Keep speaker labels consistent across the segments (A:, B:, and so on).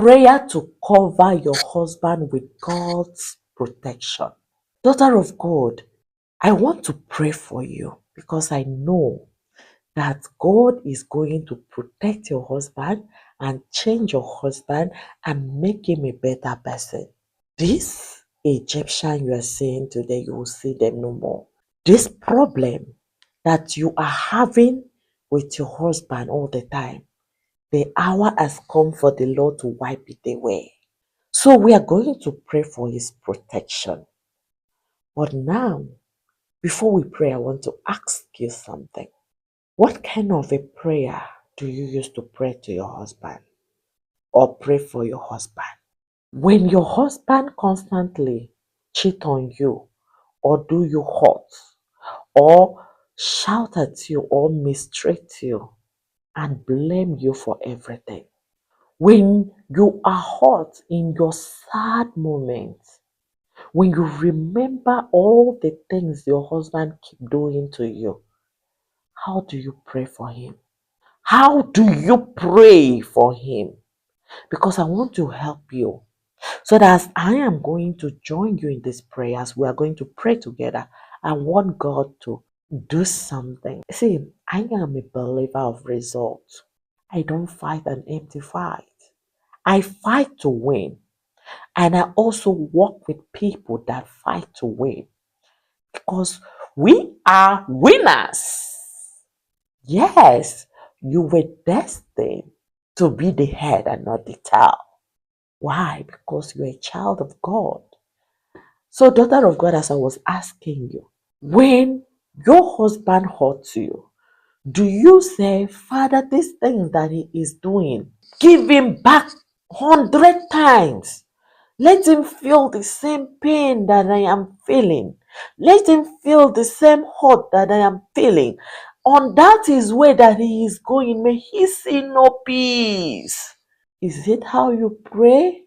A: prayer to cover your husband with God's protection. Daughter of God, I want to pray for you because I know that God is going to protect your husband and change your husband and make him a better person. This Egyptian you are seeing today, you will see them no more. This problem that you are having with your husband all the time, the hour has come for the Lord to wipe it away. So we are going to pray for his protection. But now, before we pray, I want to ask you something. What kind of a prayer do you use to pray to your husband or pray for your husband? When your husband constantly cheat on you or do you hurt or shout at you or mistreat you and blame you for everything, when you are hurt in your sad moments, when you remember all the things your husband keep doing to you, how do you pray for him? How do you pray for him? Because I want to help you. So that as I am going to join you in these prayers, we are going to pray together. I want God to do something. See, I am a believer of results. I don't fight an empty fight. I fight to win. And I also work with people that fight to win. Because we are winners. Yes, you were destined to be the head and not the tail. Why? Because you're a child of God. So, daughter of God, as I was asking you, when your husband hurts you, do you say, Father, this thing that he is doing, give him back 100 times. Let him feel the same pain that I am feeling. Let him feel the same hurt that I am feeling. On that his way that he is going, may he see no peace. Is it how you pray,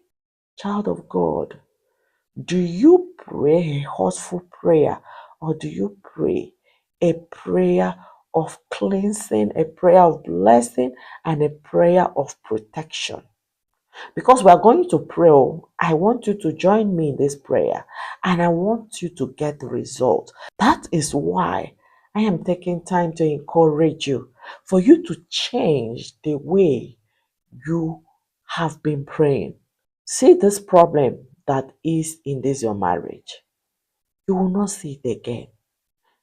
A: child of God? Do you pray a hurtful prayer or do you pray a prayer of cleansing, a prayer of blessing, and a prayer of protection? Because we are going to pray, I want you to join me in this prayer and I want you to get the result. That is why I am taking time to encourage you for you to change the way you have been praying. See this problem that is in this your marriage. You will not see it again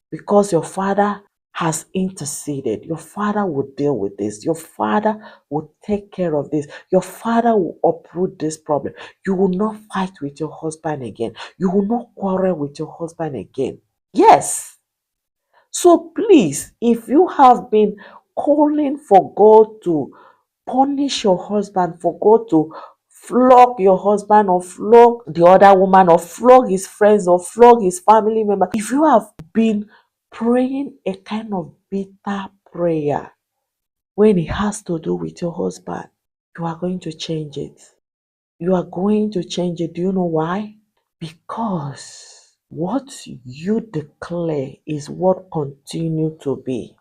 A: because your father has interceded. Your father will deal with this. Your father will take care of this. Your father will uproot this problem. You will not fight with your husband again. You will not quarrel with your husband again. Yes. So please, if you have been calling for God to punish your husband, for God to flog your husband or flog the other woman or flog his friends or flog his family member, if you have been praying a kind of bitter prayer when it has to do with your husband, you are going to change it. You are going to change it. Do you know why? Because what you declare is what continue to be.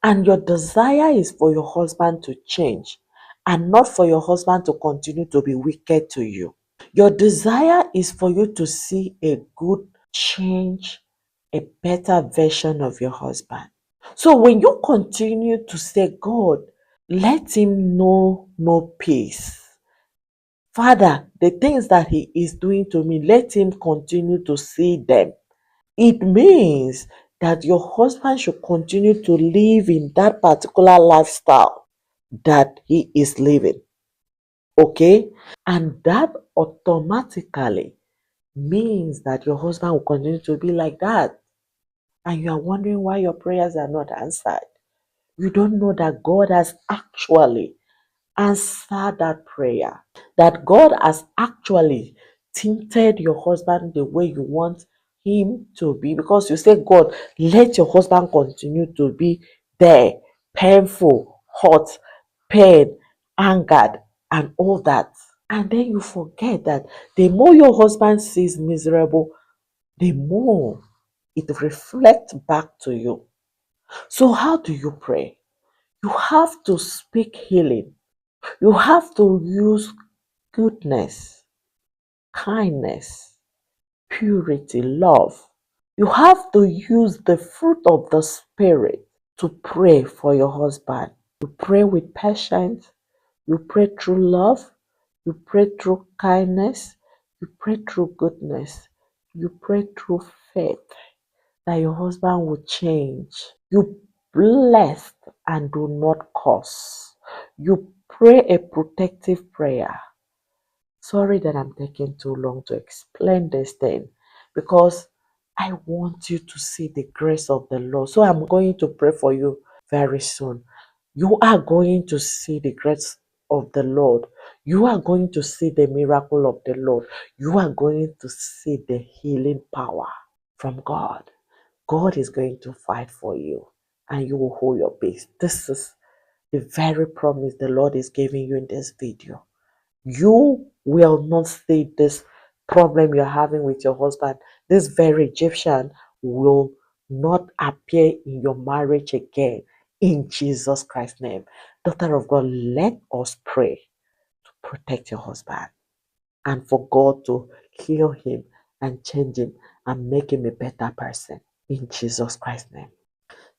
A: And your desire is for your husband to change and not for your husband to continue to be wicked to you. Your desire is for you to see a good change, a better version of your husband. So when you continue to say, God, let him know no peace. Father, the things that he is doing to me, let him continue to see them. It means that your husband should continue to live in that particular lifestyle that he is living. Okay? And that automatically means that your husband will continue to be like that. And you are wondering why your prayers are not answered. You don't know that God has actually answered that prayer. That God has actually tinted your husband the way you want him to be. Because you say, God, let your husband continue to be there, painful, hot, pain, angered, and all that. And then you forget that the more your husband sees miserable, the more it reflects back to you. So how do you pray? You have to speak healing You have to use goodness, kindness, purity, love. You have to use the fruit of the Spirit to pray for your husband. You pray with patience. You pray through love. You pray through kindness. You pray through goodness. You pray through faith that your husband will change. You bless and do not curse. You pray a protective prayer. Sorry that I'm taking too long to explain this thing because I want you to see the grace of the Lord. So I'm going to pray for you very soon. You are going to see the grace of the Lord. You are going to see the miracle of the Lord. You are going to see the healing power from God. God is going to fight for you and you will hold your peace. This is the very promise the Lord is giving you in this video. You will not see this problem you're having with your husband. This very Egyptian will not appear in your marriage again in Jesus Christ's name. Daughter of God, let us pray to protect your husband and for God to heal him and change him and make him a better person in Jesus Christ's name.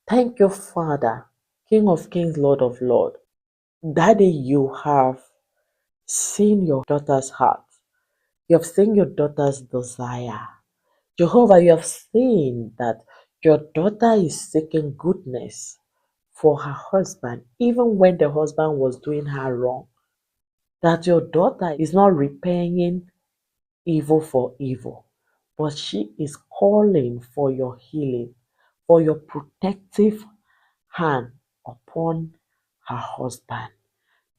A: Thank you, Father, King of Kings, Lord of Lords. Daddy, you have seen your daughter's heart. You have seen your daughter's desire. Jehovah, you have seen that your daughter is seeking goodness for her husband, even when the husband was doing her wrong. That your daughter is not repaying evil for evil, but she is calling for your healing, for your protective hand upon her husband.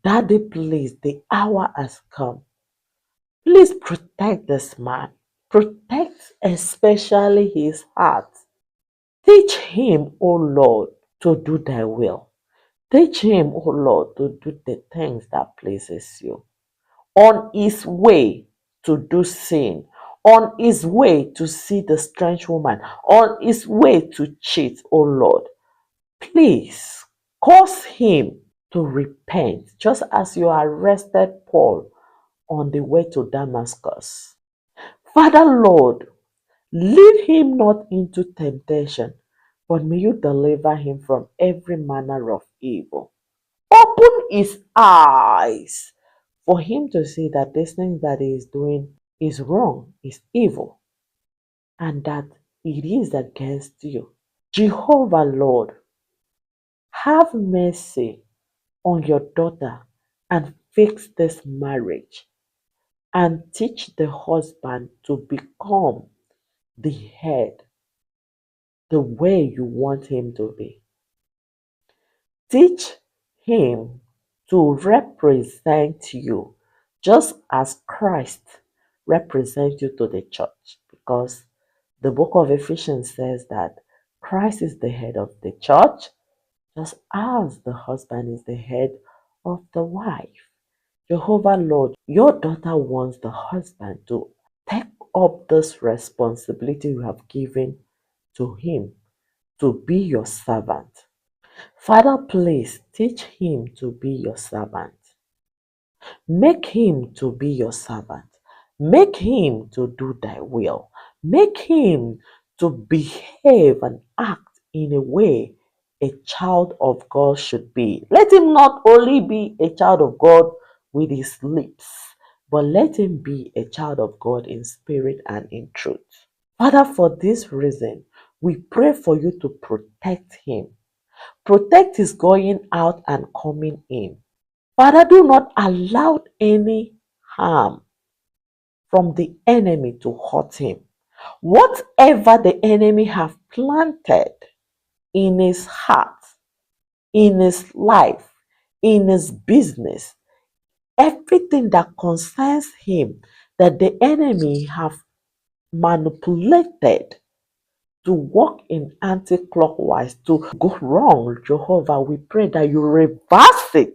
A: Daddy, please, the hour has come. Please protect this man. Protect especially his heart. Teach him, O Lord, to do thy will. Teach him, O Lord, to do the things that pleases you. On his way to do sin, on his way to see the strange woman, on his way to cheat, O Lord, please cause him to repent, just as you arrested Paul on the way to Damascus. Father, Lord, lead him not into temptation, but may you deliver him from every manner of evil. Open his eyes for him to see that this thing that he is doing is wrong, is evil, and that it is against you. Jehovah, Lord, have mercy on your daughter and fix this marriage and teach the husband to become the head the way you want him to be. Teach him to represent you just as Christ represents you to the church, because the book of Ephesians says that Christ is the head of the church just as the husband is the head of the wife. Jehovah Lord, your daughter wants the husband to take up this responsibility you have given to him to be your servant. Father, please teach him to be your servant. Make him to be your servant. Make him to do thy will. Make him to behave and act in a way a child of God should be. Let him not only be a child of God with his lips, but let him be a child of God in spirit and in truth. Father, for this reason, we pray for you to protect him. Protect his going out and coming in. Father, do not allow any harm from the enemy to hurt him. Whatever the enemy have planted in his heart, in his life, in his business, everything that concerns him that the enemy have manipulated to walk in anti-clockwise, to go wrong, Jehovah, we pray that you reverse it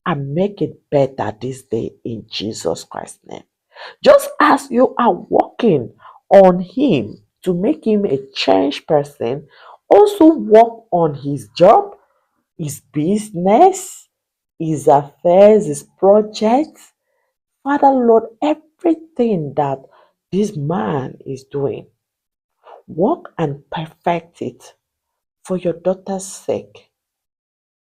A: and make it better this day in Jesus Christ's name. Just as you are working on him to make him a changed person, also work on his job, his business, his affairs, his projects. Father, Lord, everything that this man is doing, work and perfect it for your daughter's sake.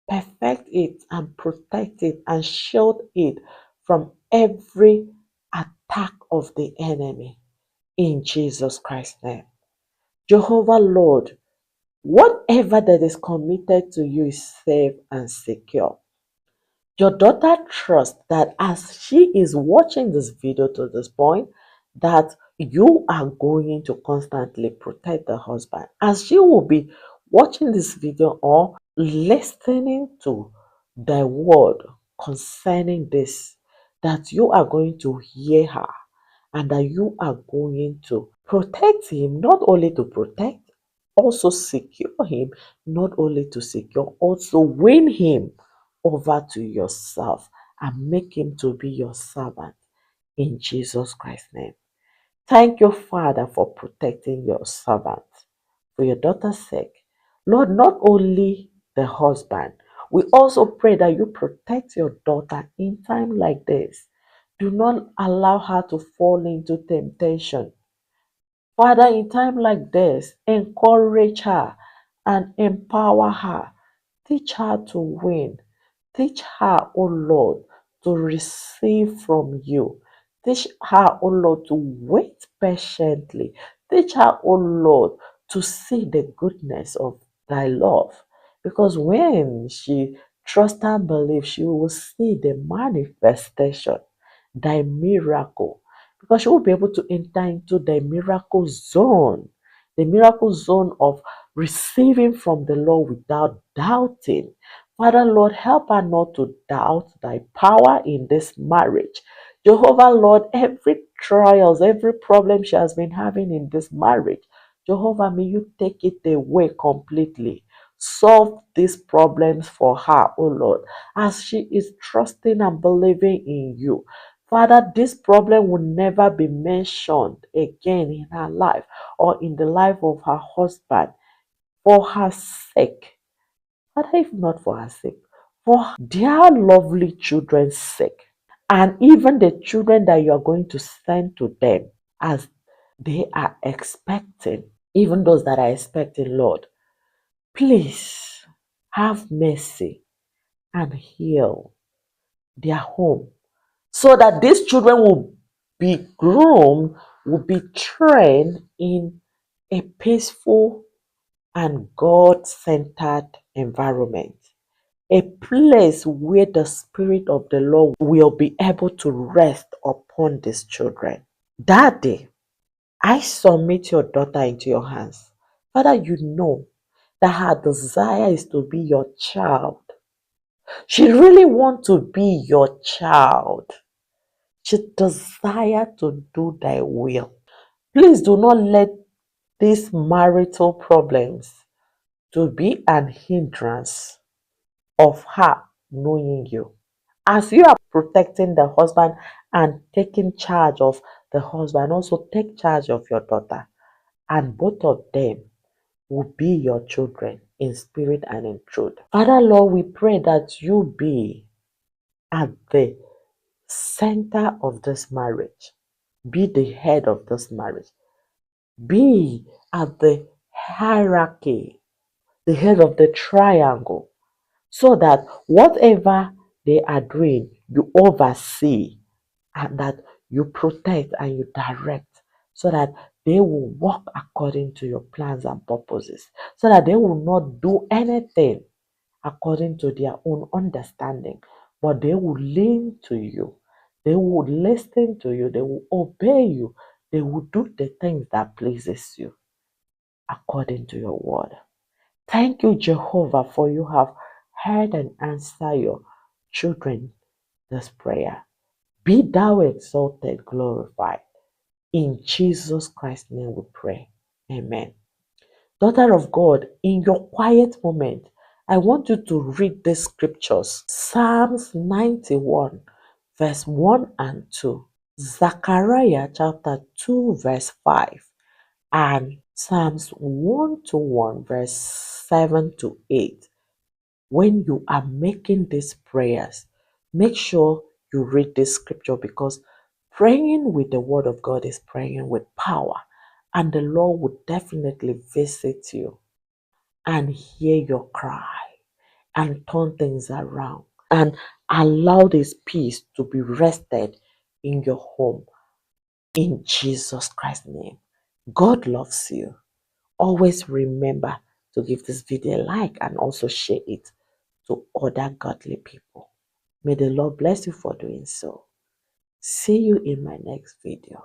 A: Perfect it and protect it and shield it from every attack of the enemy in Jesus Christ's name. Jehovah Lord, whatever that is committed to you is safe and secure. Your daughter trusts that as she is watching this video to this point, that you are going to constantly protect the husband. As she will be watching this video or listening to the word concerning this, that you are going to hear her and that you are going to protect him, not only to protect, also secure him, not only to secure, also win him over to yourself and make him to be your servant in Jesus Christ's name. Thank you, Father, for protecting your servant for your daughter's sake. Lord, not only the husband, we also pray that you protect your daughter in time like this. Do not allow her to fall into temptation. Father, in time like this, encourage her and empower her. Teach her to win. Teach her, O Lord, to receive from you. Teach her, O Lord, to wait patiently. Teach her, O Lord, to see the goodness of thy love. Because when she trusts and believes, she will see the manifestation, thy miracle. Because she will be able to enter into the miracle zone of receiving from the Lord without doubting. Father, Lord, help her not to doubt thy power in this marriage. Jehovah, Lord, every trials, every problem she has been having in this marriage, Jehovah, may you take it away completely. Solve these problems for her, oh Lord, as she is trusting and believing in you. Father, this problem will never be mentioned again in her life or in the life of her husband for her sake. Father, if not for her sake, for their lovely children's sake, and even the children that you are going to send to them as they are expecting, even those that are expecting, Lord, please have mercy and heal their home so that these children will be groomed, will be trained in a peaceful and God centered environment. A place where the Spirit of the Lord will be able to rest upon these children. Daddy, I submit your daughter into your hands. Father, you know that her desire is to be your child. She really wants to be your child. She desires to do thy will. Please do not let these marital problems to be an hindrance of her knowing you. As you are protecting the husband and taking charge of the husband, also take charge of your daughter. And both of them will be your children in spirit and in truth. Father, Lord, we pray that you be at the center of this marriage. Be the head of this marriage. Be at the hierarchy, the head of the triangle, so that whatever they are doing, you oversee and that you protect and you direct, so that they will walk according to your plans and purposes, so that they will not do anything according to their own understanding, but they will lean to you. They will listen to you. They will obey you. They will do the things that pleases you according to your word. Thank you, Jehovah, for you have heard and answered your children this prayer. Be thou exalted, glorified. In Jesus Christ's name we pray. Amen. Daughter of God, in your quiet moment, I want you to read the scriptures. Psalms 91, verse 1 and 2. Zechariah chapter 2, verse 5. And Psalms 121, verse 7 to 8. when you are making these prayers, make sure you read this scripture, because praying with the word of God is praying with power, and the Lord will definitely visit you and hear your cry and turn things around and allow this peace to be rested in your home in Jesus Christ's name. God loves you. Always remember to give this video a like and also share it to other godly people. May the Lord bless you for doing so. See you in my next video.